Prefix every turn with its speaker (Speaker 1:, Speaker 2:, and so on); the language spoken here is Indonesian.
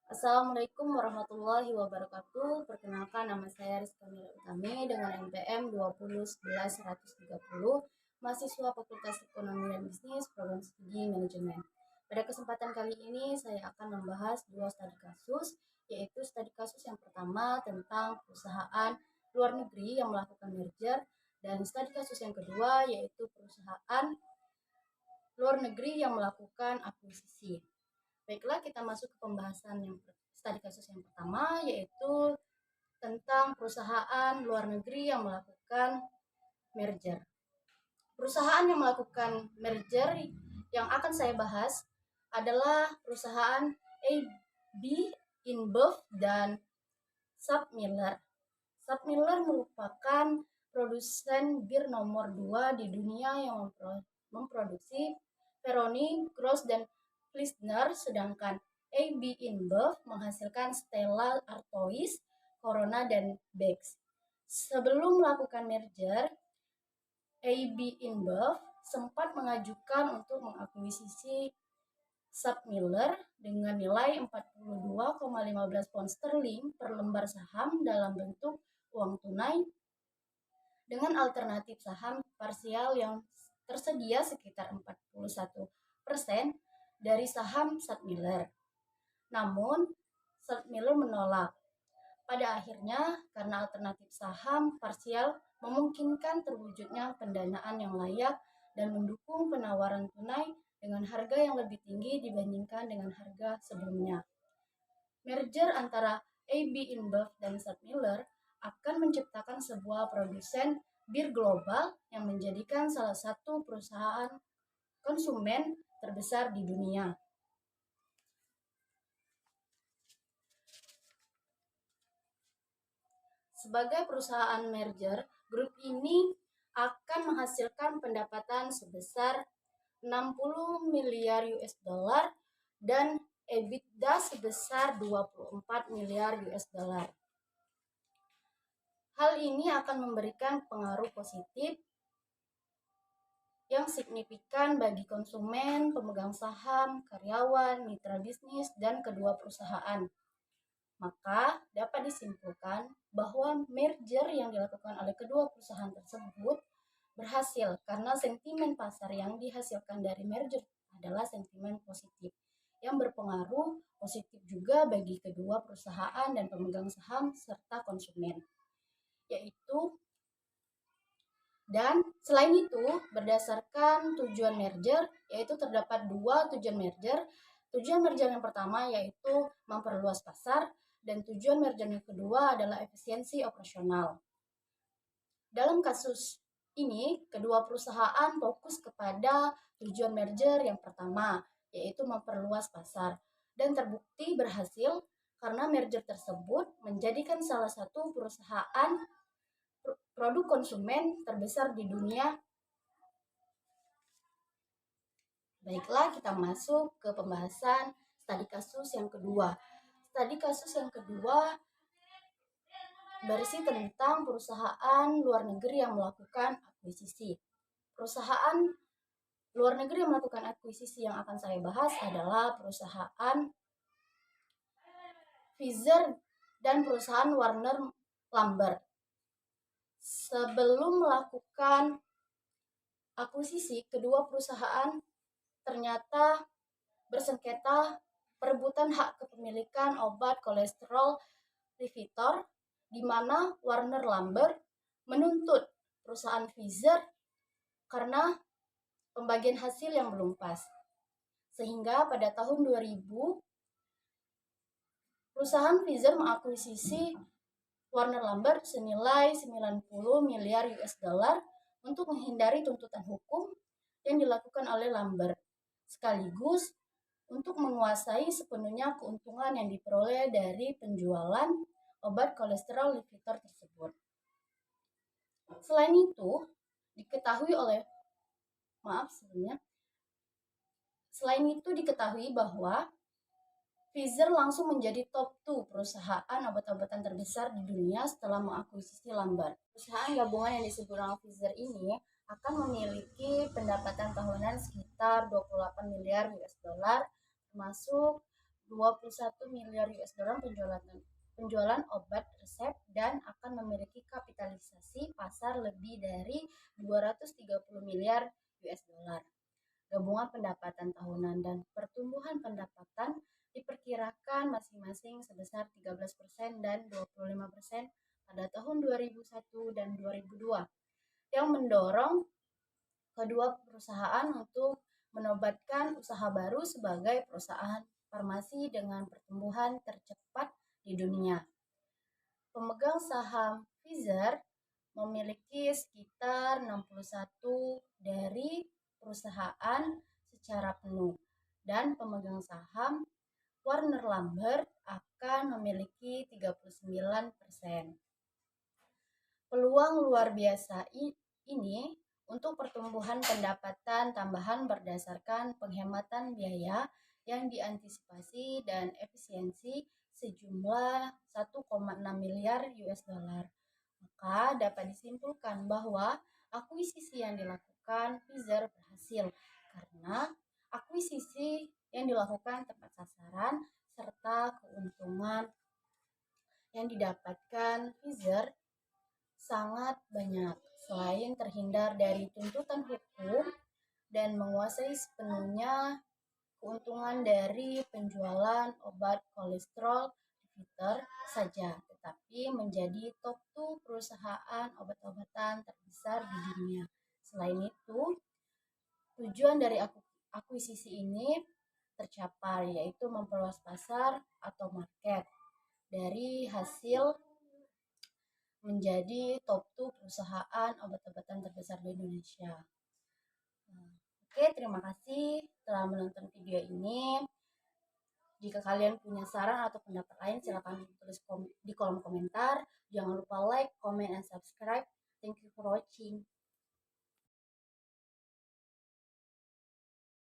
Speaker 1: Assalamualaikum warahmatullahi wabarakatuh. Perkenalkan, nama saya Rizka Mira Utami dengan NPM 2011-130, mahasiswa Fakultas Ekonomi dan Bisnis, Program Studi Manajemen. Pada kesempatan kali ini saya akan membahas dua studi kasus, yaitu studi kasus yang pertama tentang perusahaan luar negeri yang melakukan merger, dan studi kasus yang kedua yaitu perusahaan luar negeri yang melakukan akuisisi. Baiklah, kita masuk ke pembahasan yang studi kasus yang pertama, yaitu tentang perusahaan luar negeri yang melakukan merger. Perusahaan yang melakukan merger yang akan saya bahas adalah perusahaan AB InBev dan SABMiller. SABMiller merupakan produsen bir nomor 2 di dunia yang memproduksi Peroni, Gross, dan Pilsner, sedangkan AB InBev menghasilkan Stella Artois, Corona, dan Beck's. Sebelum melakukan merger, AB InBev sempat mengajukan untuk mengakuisisi SABMiller dengan nilai 42,15 pound sterling per lembar saham dalam bentuk uang tunai dengan alternatif saham parsial yang tersedia sekitar 41% dari saham SABMiller. Namun, SABMiller menolak. Pada akhirnya, karena alternatif saham parsial memungkinkan terwujudnya pendanaan yang layak dan mendukung penawaran tunai dengan harga yang lebih tinggi dibandingkan dengan harga sebelumnya. Merger antara AB InBev dan SABMiller akan menciptakan sebuah produsen bir global yang menjadikan salah satu perusahaan konsumen terbesar di dunia. Sebagai perusahaan merger, grup ini akan menghasilkan pendapatan sebesar 60 miliar US dollar dan EBITDA sebesar 24 miliar US dollar. Hal ini akan memberikan pengaruh positif yang signifikan bagi konsumen, pemegang saham, karyawan, mitra bisnis, dan kedua perusahaan. Maka dapat disimpulkan bahwa merger yang dilakukan oleh kedua perusahaan tersebut berhasil karena sentimen pasar yang dihasilkan dari merger adalah sentimen positif yang berpengaruh positif juga bagi kedua perusahaan dan pemegang saham serta konsumen. Dan selain itu, berdasarkan tujuan merger, yaitu terdapat dua tujuan merger. Tujuan merger yang pertama yaitu memperluas pasar, dan tujuan merger yang kedua adalah efisiensi operasional. Dalam kasus ini, kedua perusahaan fokus kepada tujuan merger yang pertama, yaitu memperluas pasar, dan terbukti berhasil karena merger tersebut menjadikan salah satu perusahaan produk konsumen terbesar di dunia. Baiklah, kita masuk ke pembahasan studi kasus yang kedua. Studi kasus yang kedua berisi tentang perusahaan luar negeri yang melakukan akuisisi. Perusahaan luar negeri yang melakukan akuisisi yang akan saya bahas adalah perusahaan Pfizer dan perusahaan Warner Lambert. Sebelum melakukan akuisisi, kedua perusahaan ternyata bersengketa perebutan hak kepemilikan obat kolesterol Lipitor, di mana Warner Lambert menuntut perusahaan Pfizer karena pembagian hasil yang belum pas. Sehingga pada tahun 2000, perusahaan Pfizer mengakuisisi Warner Lambert senilai 90 miliar US dollar untuk menghindari tuntutan hukum yang dilakukan oleh Lambert, sekaligus untuk menguasai sepenuhnya keuntungan yang diperoleh dari penjualan obat kolesterol Lipitor tersebut. Selain itu, diketahui bahwa Pfizer langsung menjadi top 2 perusahaan obat-obatan terbesar di dunia setelah mengakuisisi Lambert. Perusahaan gabungan yang disebut nama Pfizer ini akan memiliki pendapatan tahunan sekitar 28 miliar US dollar, termasuk 21 miliar US dollar penjualan obat resep dan akan memiliki kapitalisasi pasar lebih dari 230 miliar US dollar. Gabungan pendapatan tahunan dan pertumbuhan pendapatan diperkirakan masing-masing sebesar 13% dan 25% pada tahun 2001 dan 2002, yang mendorong kedua perusahaan untuk menobatkan usaha baru sebagai perusahaan farmasi dengan pertumbuhan tercepat di dunia. Pemegang saham Pfizer memiliki sekitar 61 dari perusahaan secara penuh, dan pemegang saham Warner Lambert akan memiliki 39%. Peluang luar biasa ini untuk pertumbuhan pendapatan tambahan berdasarkan penghematan biaya yang diantisipasi dan efisiensi sejumlah 1,6 miliar US dollar. Maka dapat disimpulkan bahwa akuisisi yang dilakukan Pfizer berhasil karena akuisisi yang dilakukan tepat sasaran serta keuntungan yang didapatkan Pfizer sangat banyak. Selain terhindar dari tuntutan hukum dan menguasai sepenuhnya keuntungan dari penjualan obat kolesterol Pfizer saja, tetapi menjadi top 2 perusahaan obat-obatan terbesar di dunia. Selain itu, tujuan dari akuisisi ini tercapai, yaitu memperluas pasar atau market dari hasil menjadi top 2 perusahaan obat-obatan terbesar di Indonesia. Oke, terima kasih telah menonton video ini. Jika kalian punya saran atau pendapat lain, silakan tulis di kolom komentar. Jangan lupa like, comment, and subscribe. Thank you for watching.